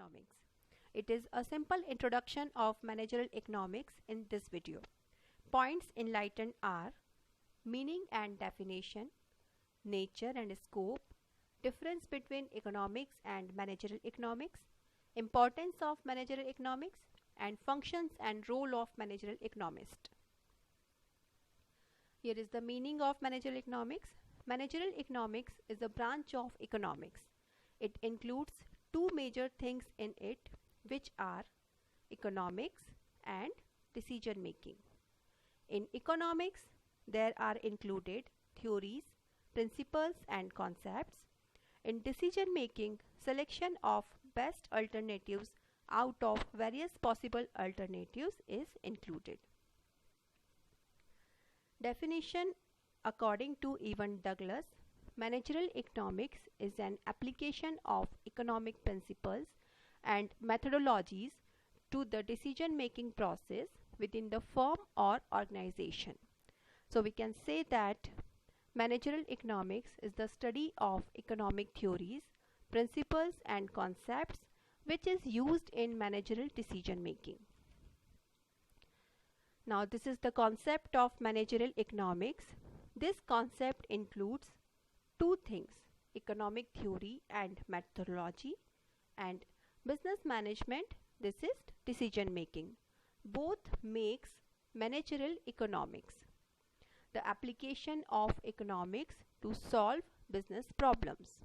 economics. It is a simple introduction of managerial economics in this video. Points enlightened are meaning and definition, nature and scope, difference between economics and managerial economics, importance of managerial economics, and functions and role of managerial economist. Here is the meaning of managerial economics. Managerial economics is a branch of economics. It includes two major things in it, which are economics and decision making. In economics, there are included theories, principles and concepts. In decision making, selection of best alternatives out of various possible alternatives is included. Definition: according to Evan Douglas, managerial economics is an application of economic principles and methodologies to the decision-making process within the firm or organization. So we can say that managerial economics is the study of economic theories, principles and concepts which is used in managerial decision-making. Now this is the concept of managerial economics. This concept includes two things: economic theory and methodology, and business management, this is decision making. Both makes managerial economics, the application of economics to solve business problems.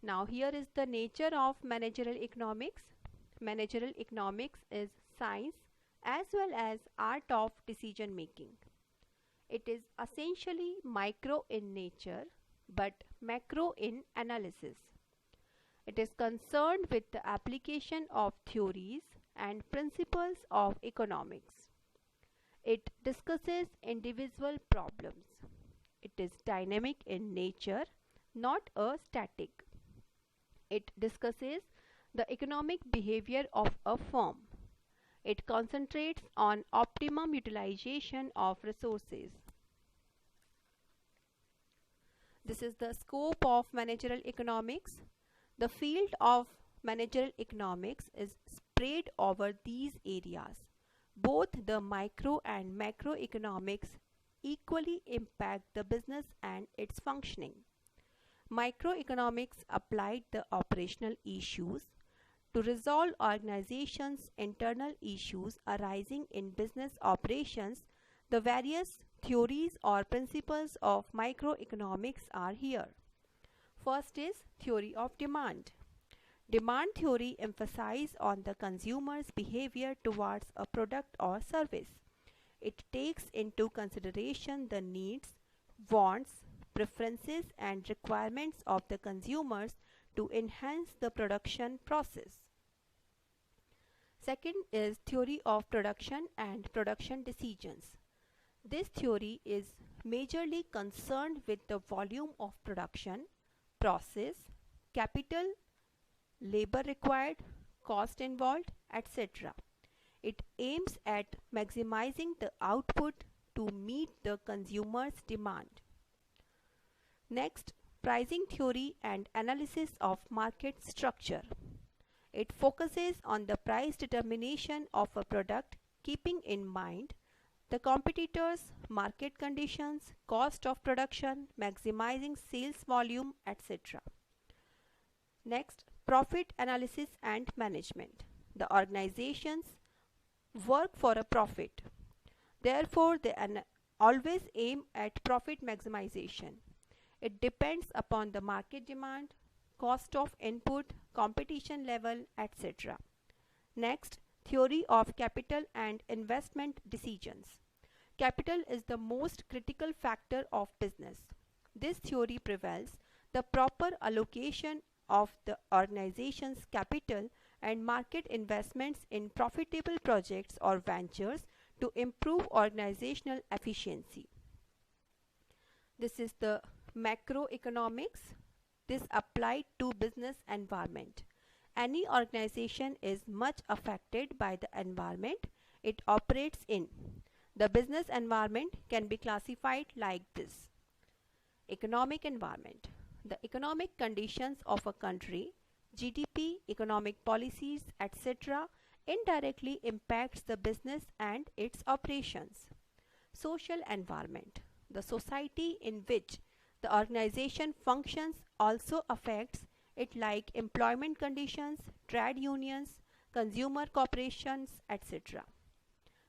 Now here is the nature of managerial economics. Managerial economics is science as well as art of decision making. It is essentially micro in nature but macro in analysis. It is concerned with the application of theories and principles of economics. It discusses individual problems. It is dynamic in nature, not a static. It discusses the economic behavior of a firm. It concentrates on optimum utilization of resources. This is the scope of managerial economics. The field of managerial economics is spread over these areas. Both the micro and macroeconomics equally impact the business and its functioning. Microeconomics applied the operational issues to resolve organizations' internal issues arising in business operations. The various theories or principles of microeconomics are here. First is theory of demand. Demand theory emphasizes on the consumer's behavior towards a product or service. It takes into consideration the needs, wants, preferences and requirements of the consumers to enhance the production process. Second is theory of production and production decisions. This theory is majorly concerned with the volume of production, process, capital, labor required, cost involved, etc. It aims at maximizing the output to meet the consumer's demand. Next, pricing theory and analysis of market structure. It focuses on the price determination of a product, keeping in mind the competitors, market conditions, cost of production, maximizing sales volume, etc. Next, profit analysis and management. The organizations work for a profit. Therefore, they always aim at profit maximization. It depends upon the market demand, cost of input, competition level, etc. Next, theory of capital and investment decisions. Capital is the most critical factor of business. This theory prevails the proper allocation of the organization's capital and market investments in profitable projects or ventures to improve organizational efficiency. This is the macroeconomics. This applied to business environment. Any organization is much affected by the environment it operates in. The business environment can be classified like this. Economic environment. The economic conditions of a country GDP, economic policies, etc., indirectly impacts the business and its operations. Social environment. The society in which the organization functions also affects it, like employment conditions, trade unions, consumer corporations, etc.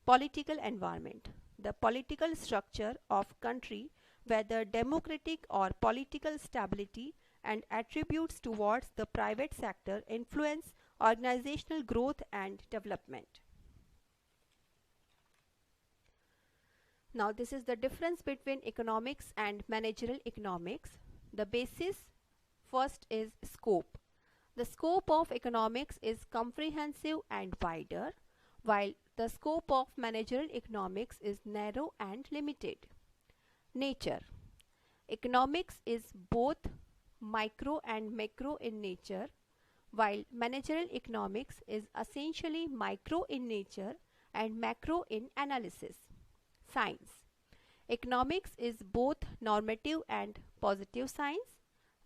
Political environment. The political structure of country, whether democratic or political stability, and attributes towards the private sector influence organizational growth and development. Now this is the difference between economics and managerial economics. The basis first is scope. The scope of economics is comprehensive and wider, while the scope of managerial economics is narrow and limited. Nature. Economics is both micro and macro in nature, while managerial economics is essentially micro in nature and macro in analysis. Science. Economics is both normative and positive science,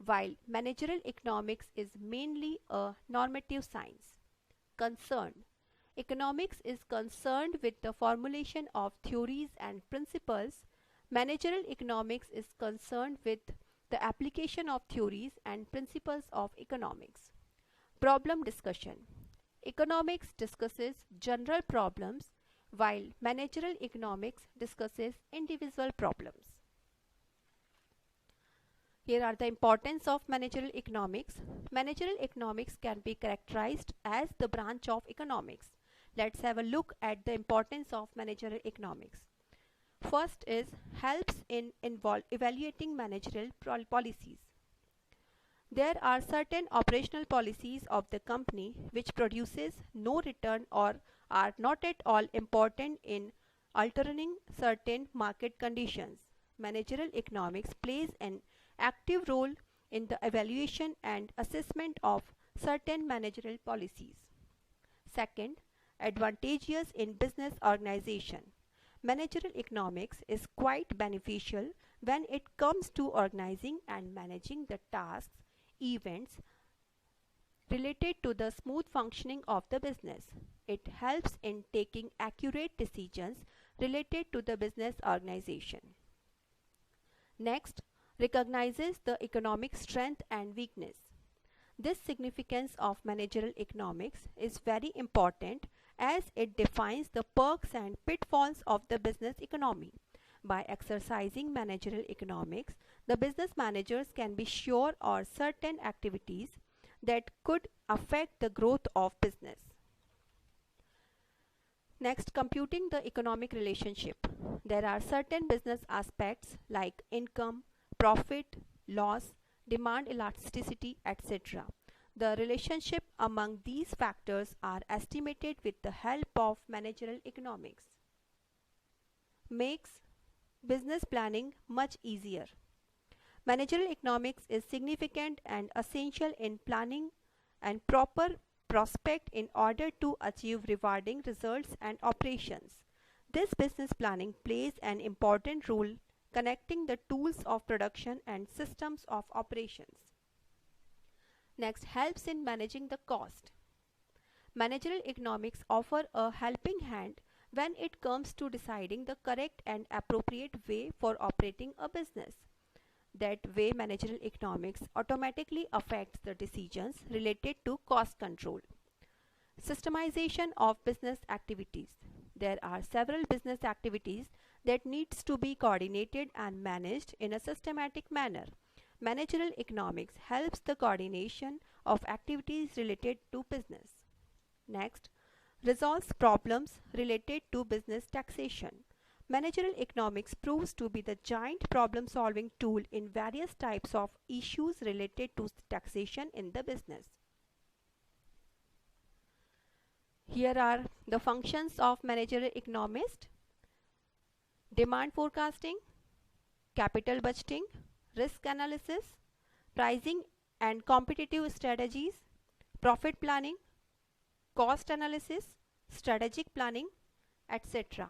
while managerial economics is mainly a normative science. Concern. Economics is concerned with the formulation of theories and principles. Managerial economics is concerned with the application of theories and principles of economics. Problem discussion. Economics discusses general problems, while managerial economics discusses individual problems. Here are the importance of managerial economics. Managerial economics can be characterized as the branch of economics. Let's have a look at the importance of managerial economics. First is helps in evaluating managerial policies. There are certain operational policies of the company which produces no return or are not at all important in altering certain market conditions. Managerial economics plays an active role in the evaluation and assessment of certain managerial policies. Second, advantageous in business organization. Managerial economics is quite beneficial when it comes to organizing and managing the tasks, events related to the smooth functioning of the business. It helps in taking accurate decisions related to the business organization. Next, recognizes the economic strength and weakness. This significance of managerial economics is very important as it defines the perks and pitfalls of the business economy. By exercising managerial economics, the business managers can be sure of certain activities that could affect the growth of business. Next, computing the economic relationship. There are certain business aspects like income, profit, loss, demand elasticity, etc. The relationship among these factors are estimated with the help of managerial economics. Makes business planning much easier. Managerial economics is significant and essential in planning and proper prospect in order to achieve rewarding results and operations. This business planning plays an important role connecting the tools of production and systems of operations. Next, helps in managing the cost. Managerial economics offer a helping hand when it comes to deciding the correct and appropriate way for operating a business. That way, managerial economics automatically affects the decisions related to cost control. Systemization of business activities. There are several business activities that needs to be coordinated and managed in a systematic manner. Managerial economics helps the coordination of activities related to business. Next, resolves problems related to business taxation. Managerial economics proves to be the giant problem-solving tool in various types of issues related to taxation in the business. Here are the functions of managerial economist: demand forecasting, capital budgeting, risk analysis, pricing and competitive strategies, profit planning, cost analysis, strategic planning, etc.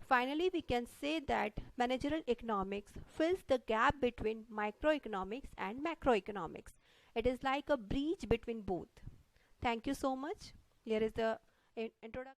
Finally, we can say that managerial economics fills the gap between microeconomics and macroeconomics. It is like a bridge between both. Thank you so much. Here is the introduction.